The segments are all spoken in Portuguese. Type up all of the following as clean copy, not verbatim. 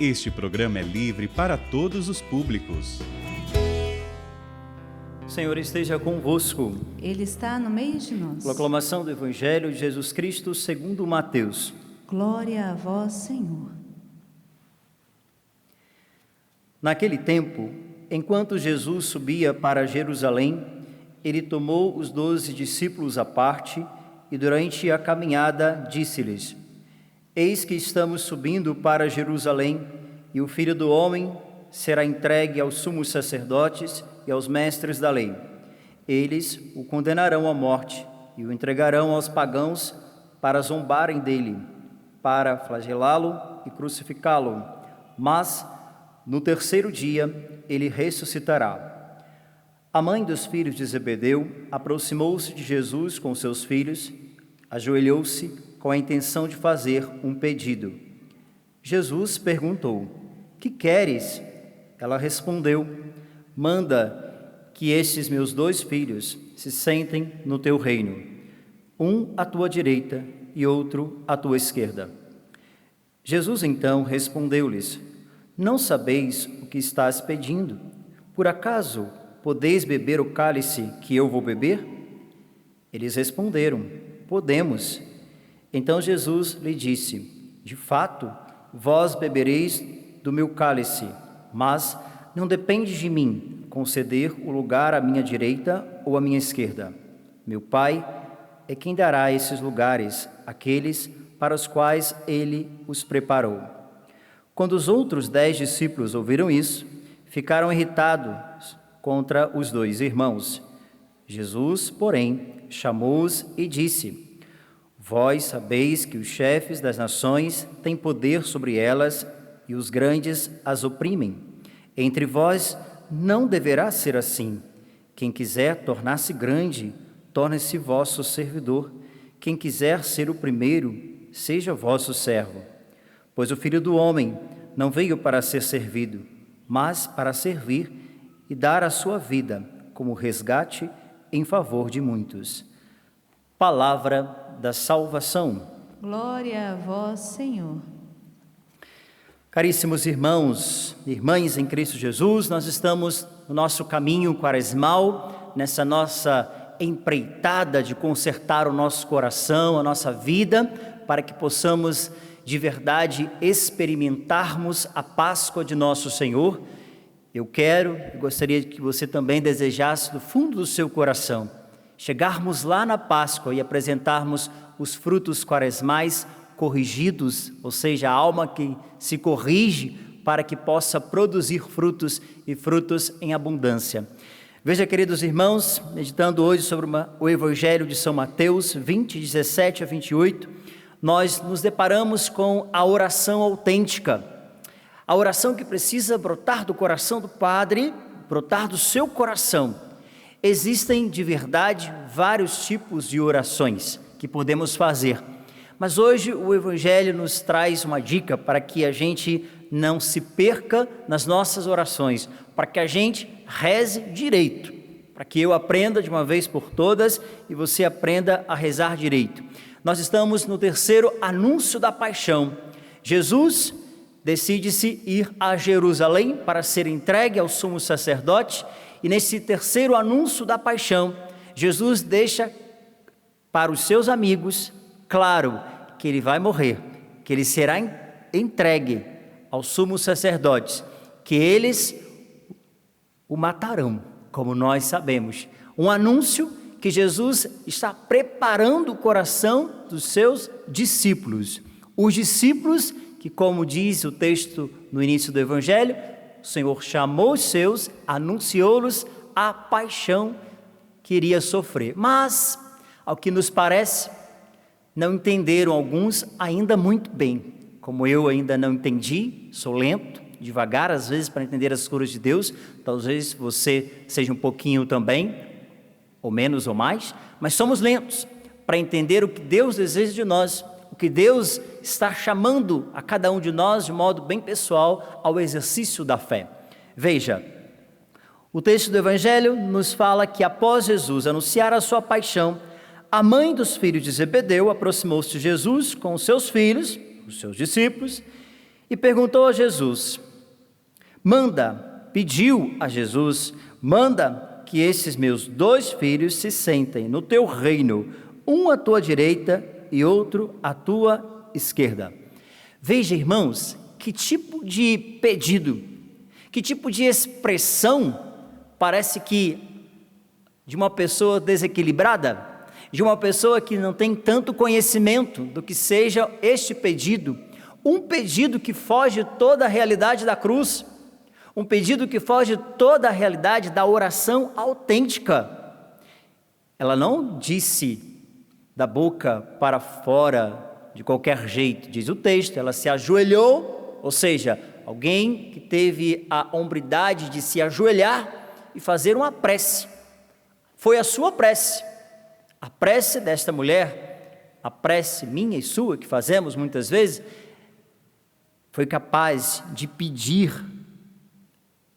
Este programa é livre para todos os públicos. O Senhor esteja convosco. Ele está no meio de nós. Proclamação do Evangelho de Jesus Cristo segundo Mateus. Glória a vós, Senhor. Naquele tempo, enquanto Jesus subia para Jerusalém, ele tomou os 12 discípulos à parte e durante a caminhada disse-lhes: Eis que estamos subindo para Jerusalém, e o Filho do Homem será entregue aos sumos sacerdotes e aos mestres da lei. Eles o condenarão à morte e o entregarão aos pagãos para zombarem dele, para flagelá-lo e crucificá-lo. Mas, no terceiro dia, ele ressuscitará. A mãe dos filhos de Zebedeu aproximou-se de Jesus com seus filhos, ajoelhou-se com a intenção de fazer um pedido. Jesus perguntou: Que queres? Ela respondeu: Manda que estes meus 2 filhos se sentem no teu reino, um à tua direita e outro à tua esquerda. Jesus então respondeu-lhes: Não sabeis o que estás pedindo? Por acaso podeis beber o cálice que eu vou beber? Eles responderam: Podemos. Então Jesus lhe disse: De fato, vós bebereis do meu cálice, mas não depende de mim conceder o lugar à minha direita ou à minha esquerda. Meu Pai é quem dará esses lugares àqueles para os quais ele os preparou. Quando os outros 10 discípulos ouviram isso, ficaram irritados contra os 2 irmãos. Jesus, porém, chamou-os e disse: Vós sabeis que os chefes das nações têm poder sobre elas e os grandes as oprimem. Entre vós não deverá ser assim. Quem quiser tornar-se grande, torne-se vosso servidor. Quem quiser ser o primeiro, seja vosso servo. Pois o Filho do Homem não veio para ser servido, mas para servir e dar a sua vida como resgate em favor de muitos. Palavra da salvação. Glória a vós, Senhor. Caríssimos irmãos e irmãs em Cristo Jesus, nós estamos no nosso caminho quaresmal, nessa nossa empreitada de consertar o nosso coração, a nossa vida, para que possamos de verdade experimentarmos a Páscoa de nosso Senhor. Eu gostaria que você também desejasse do fundo do seu coração chegarmos lá na Páscoa e apresentarmos os frutos quaresmais corrigidos, ou seja, a alma que se corrige para que possa produzir frutos e frutos em abundância. Veja, queridos irmãos, meditando hoje sobre o Evangelho de São Mateus 20, 17 a 28, nós nos deparamos com a oração autêntica, a oração que precisa brotar do coração do Padre, brotar do seu coração. Existem, de verdade, vários tipos de orações que podemos fazer, mas hoje o Evangelho nos traz uma dica para que a gente não se perca nas nossas orações, para que a gente reze direito, para que eu aprenda de uma vez por todas e você aprenda a rezar direito. Nós estamos no terceiro anúncio da paixão. Jesus decide-se ir a Jerusalém para ser entregue ao sumo sacerdote. E nesse terceiro anúncio da paixão, Jesus deixa para os seus amigos claro que ele vai morrer, que ele será entregue aos sumos sacerdotes, que eles o matarão, como nós sabemos. Um anúncio que Jesus está preparando o coração dos seus discípulos. Os discípulos que, como diz o texto no início do Evangelho, o Senhor chamou os seus, anunciou-lhes a paixão que iria sofrer. Mas, ao que nos parece, não entenderam alguns ainda muito bem. Como eu ainda não entendi, sou lento, devagar às vezes para entender as coisas de Deus. Talvez você seja um pouquinho também, ou menos ou mais, mas somos lentos para entender o que Deus deseja de nós, o que Deus está chamando a cada um de nós de modo bem pessoal ao exercício da fé. Veja, o texto do Evangelho nos fala que após Jesus anunciar a sua paixão, a mãe dos filhos de Zebedeu aproximou-se de Jesus com os seus filhos, os seus discípulos, e perguntou a Jesus, pediu a Jesus, manda que esses meus 2 filhos se sentem no teu reino, um à tua direita e outro à tua esquerda. Veja, irmãos, que tipo de pedido, que tipo de expressão parece que de uma pessoa desequilibrada, de uma pessoa que não tem tanto conhecimento do que seja este pedido, um pedido que foge toda a realidade da cruz, um pedido que foge toda a realidade da oração autêntica. Ela não disse da boca para fora de qualquer jeito, diz o texto, ela se ajoelhou, ou seja, alguém que teve a hombridade de se ajoelhar e fazer uma prece. Foi a sua prece, a prece desta mulher, a prece minha e sua, que fazemos muitas vezes, foi capaz de pedir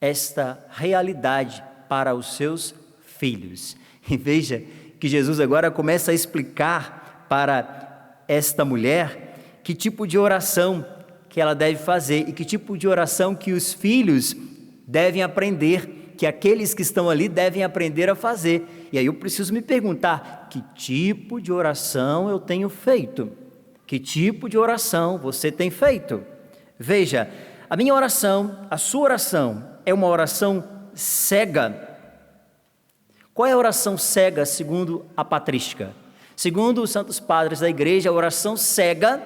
esta realidade para os seus filhos. E veja que Jesus agora começa a explicar para esta mulher que tipo de oração que ela deve fazer e que tipo de oração que os filhos devem aprender, que aqueles que estão ali devem aprender a fazer. E aí eu preciso me perguntar, que tipo de oração eu tenho feito? Que tipo de oração você tem feito? Veja, a minha oração, a sua oração, é uma oração cega. Qual é a oração cega segundo a patrística? Segundo os santos padres da igreja, a oração cega,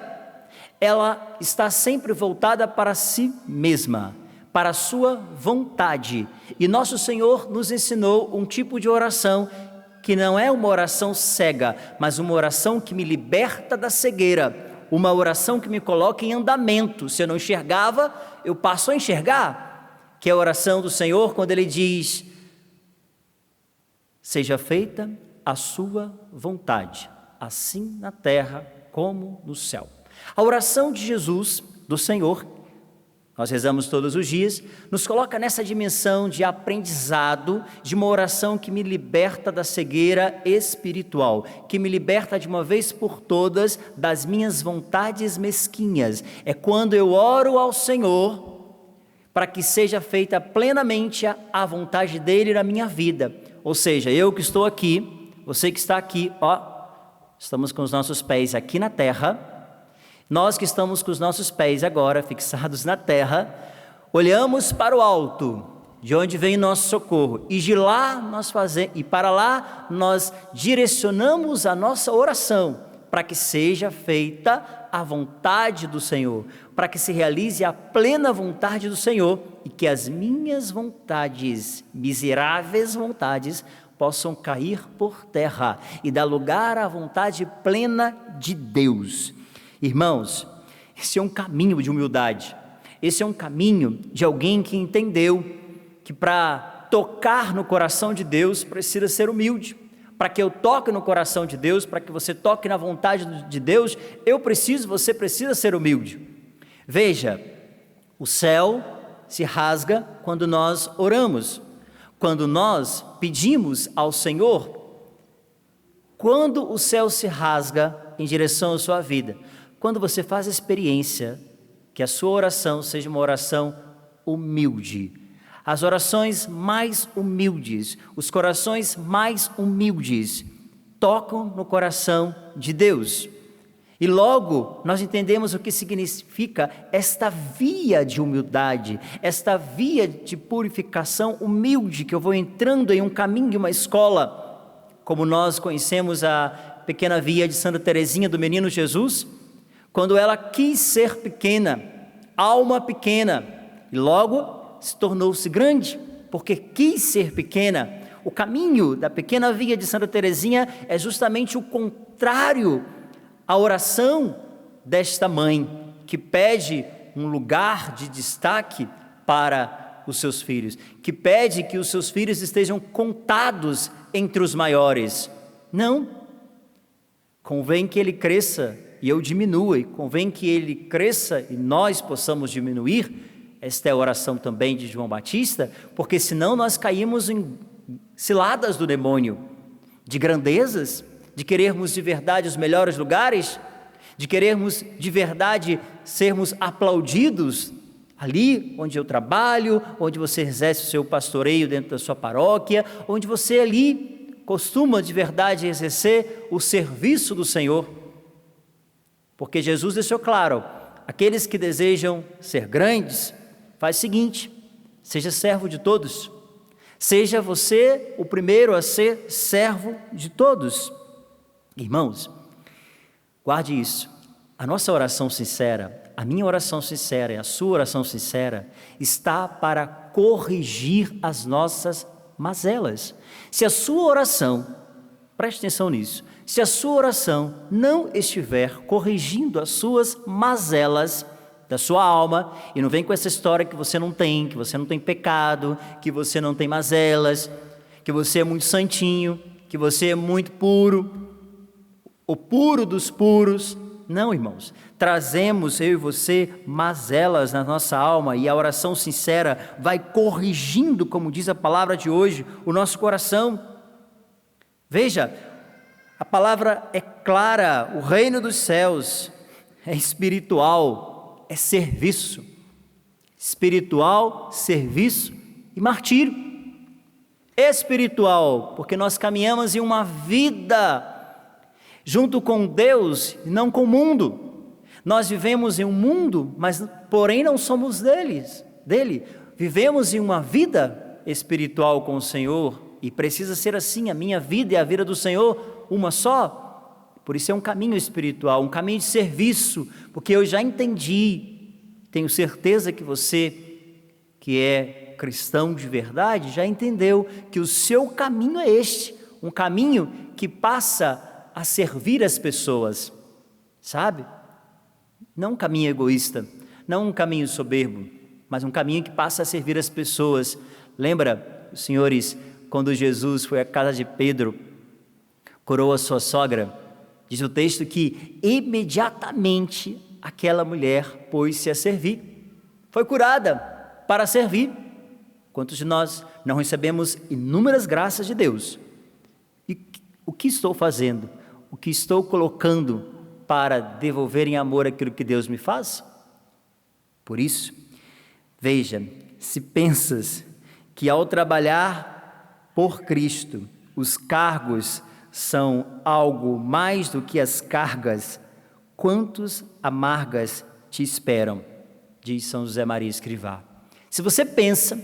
ela está sempre voltada para si mesma, para a sua vontade. E nosso Senhor nos ensinou um tipo de oração que não é uma oração cega, mas uma oração que me liberta da cegueira, uma oração que me coloca em andamento. Se eu não enxergava, eu passo a enxergar, que é a oração do Senhor quando Ele diz, seja feita a sua vontade, assim na terra como no céu. A oração de Jesus, do Senhor, nós rezamos todos os dias, nos coloca nessa dimensão de aprendizado, de uma oração que me liberta da cegueira espiritual, que me liberta de uma vez por todas das minhas vontades mesquinhas. É quando eu oro ao Senhor para que seja feita plenamente a vontade dEle na minha vida. Ou seja, eu que estou aqui, você que está aqui, estamos com os nossos pés aqui na terra. Nós que estamos com os nossos pés agora fixados na terra, olhamos para o alto, de onde vem nosso socorro, e de lá e para lá nós direcionamos a nossa oração, para que seja feita a vontade do Senhor, para que se realize a plena vontade do Senhor, e que as minhas vontades, miseráveis vontades, possam cair por terra, e dar lugar à vontade plena de Deus. Irmãos, esse é um caminho de humildade, esse é um caminho de alguém que entendeu que para tocar no coração de Deus precisa ser humilde. Para que eu toque no coração de Deus, para que você toque na vontade de Deus, você precisa ser humilde. Veja, o céu se rasga quando nós oramos, quando nós pedimos ao Senhor. Quando o céu se rasga em direção à sua vida? Quando você faz a experiência que a sua oração seja uma oração humilde. As orações mais humildes, os corações mais humildes, tocam no coração de Deus. E logo nós entendemos o que significa esta via de humildade, esta via de purificação humilde, que eu vou entrando em um caminho, uma escola, como nós conhecemos a pequena via de Santa Teresinha do Menino Jesus, quando ela quis ser pequena, alma pequena, e logo se tornou-se grande, porque quis ser pequena. O caminho da pequena via de Santa Teresinha é justamente o contrário à oração desta mãe, que pede um lugar de destaque para os seus filhos, que pede que os seus filhos estejam contados entre os maiores. Não, convém que ele cresça e eu diminua, e convém que ele cresça e nós possamos diminuir. Esta é a oração também de João Batista, porque senão nós caímos em ciladas do demônio, de grandezas, de querermos de verdade os melhores lugares, de querermos de verdade sermos aplaudidos ali onde eu trabalho, onde você exerce o seu pastoreio dentro da sua paróquia, onde você ali costuma de verdade exercer o serviço do Senhor. Porque Jesus deixou claro, aqueles que desejam ser grandes, faz o seguinte, seja servo de todos. Seja você o primeiro a ser servo de todos. Irmãos, guarde isso. A nossa oração sincera, a minha oração sincera e a sua oração sincera está para corrigir as nossas mazelas. Se a sua oração, preste atenção nisso, se a sua oração não estiver corrigindo as suas mazelas da sua alma, e não vem com essa história que você não tem pecado, que você não tem mazelas, que você é muito santinho, que você é muito puro, o puro dos puros. Não, irmãos, trazemos eu e você mazelas na nossa alma, e a oração sincera vai corrigindo, como diz a palavra de hoje, o nosso coração. Veja, a palavra é clara, o reino dos céus é espiritual, é serviço. Espiritual, serviço e martírio. Espiritual, porque nós caminhamos em uma vida junto com Deus e não com o mundo. Nós vivemos em um mundo, mas porém não somos dele. Vivemos em uma vida espiritual com o Senhor, e precisa ser assim, a minha vida e a vida do Senhor, uma só. Por isso é um caminho espiritual, um caminho de serviço, porque eu já entendi, tenho certeza que você, que é cristão de verdade, já entendeu que o seu caminho é este, um caminho que passa a servir as pessoas, sabe? Não um caminho egoísta, não um caminho soberbo, mas um caminho que passa a servir as pessoas. Lembra, senhores, quando Jesus foi à casa de Pedro, curou a sua sogra, diz o texto que imediatamente aquela mulher pôs-se a servir, foi curada para servir. Quantos de nós não recebemos inúmeras graças de Deus? E o que estou fazendo? O que estou colocando para devolver em amor aquilo que Deus me faz? Por isso, veja, se pensas que ao trabalhar por Cristo, os cargos são algo mais do que as cargas, quantos amargas te esperam, diz São José Maria Escrivá. Se você pensa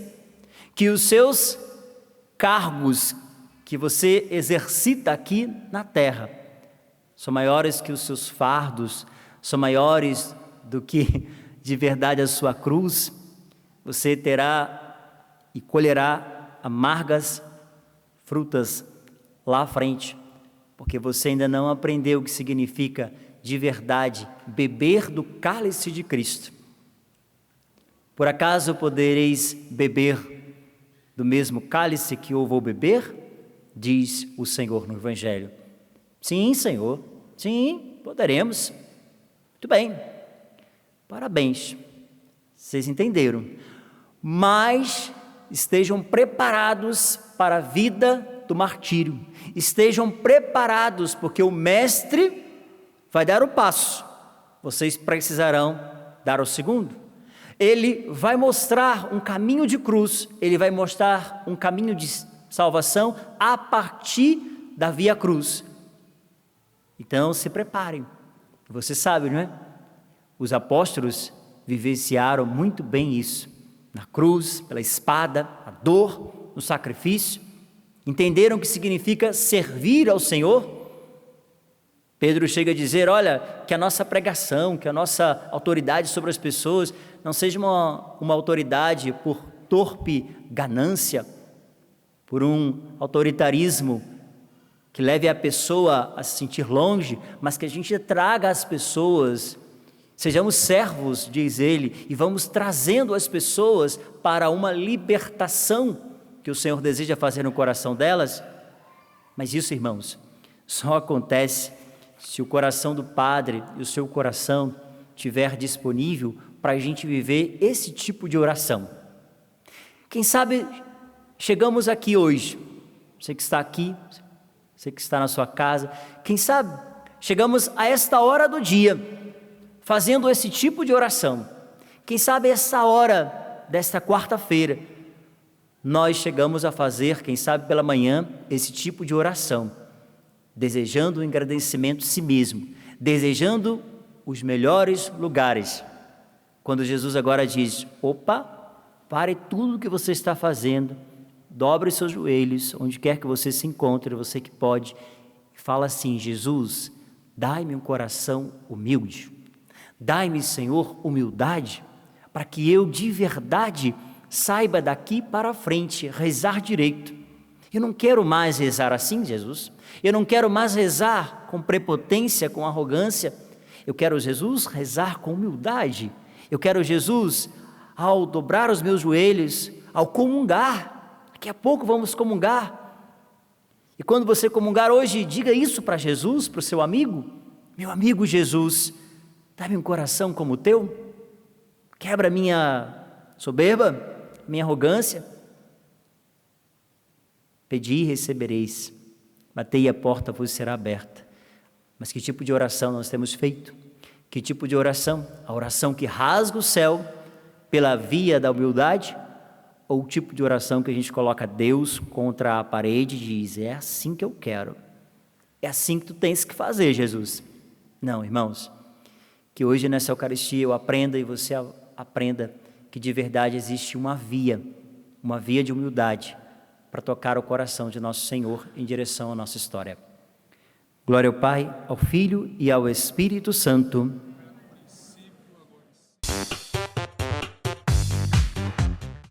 que os seus cargos que você exercita aqui na terra são maiores que os seus fardos, são maiores do que de verdade a sua cruz, você terá e colherá amargas frutas lá à frente, porque você ainda não aprendeu o que significa de verdade beber do cálice de Cristo. Por acaso podereis beber do mesmo cálice que eu vou beber? Diz o Senhor no Evangelho. Sim, Senhor, sim, poderemos. Muito bem, parabéns, vocês entenderam. Mas estejam preparados para a vida do martírio. Estejam preparados, porque o Mestre vai dar o passo. Vocês precisarão dar o segundo. Ele vai mostrar um caminho de cruz, ele vai mostrar um caminho de salvação a partir da via cruz. Então se preparem. Você sabe, não é? Os apóstolos vivenciaram muito bem isso. Na cruz, pela espada, a dor, no sacrifício. Entenderam o que significa servir ao Senhor. Pedro chega a dizer, olha, que a nossa pregação, que a nossa autoridade sobre as pessoas não seja uma autoridade por torpe ganância, por um autoritarismo que leve a pessoa a se sentir longe, mas que a gente traga as pessoas, sejamos servos, diz ele, e vamos trazendo as pessoas para uma libertação que o Senhor deseja fazer no coração delas. Mas isso, irmãos, só acontece se o coração do Padre e o seu coração estiver disponível para a gente viver esse tipo de oração. Quem sabe chegamos aqui hoje, você que está aqui, você que está na sua casa, quem sabe chegamos a esta hora do dia, fazendo esse tipo de oração. Quem sabe essa hora desta quarta-feira, nós chegamos a fazer, quem sabe pela manhã, esse tipo de oração, desejando o engrandecimento de si mesmo, desejando os melhores lugares. Quando Jesus agora diz, opa, pare tudo o que você está fazendo, dobre seus joelhos, onde quer que você se encontre, você que pode, fala assim, Jesus, dai-me um coração humilde, dai-me, Senhor, humildade, para que eu de verdade saiba daqui para frente rezar direito. Eu não quero mais rezar assim, Jesus, eu não quero mais rezar com prepotência, com arrogância, eu quero, Jesus, rezar com humildade, eu quero, Jesus, ao dobrar os meus joelhos, ao comungar, daqui a pouco vamos comungar, e quando você comungar hoje, diga isso para Jesus, para o seu amigo, meu amigo Jesus, dá-me um coração como o teu, quebra minha soberba, minha arrogância, pedi e recebereis, batei e a porta vos será aberta. Mas que tipo de oração nós temos feito? Que tipo de oração? A oração que rasga o céu pela via da humildade? Ou o tipo de oração que a gente coloca Deus contra a parede e diz, é assim que eu quero, é assim que tu tens que fazer, Jesus? Não, irmãos, que hoje nessa Eucaristia eu aprenda e você aprenda que de verdade existe uma via de humildade para tocar o coração de nosso Senhor em direção à nossa história. Glória ao Pai, ao Filho e ao Espírito Santo,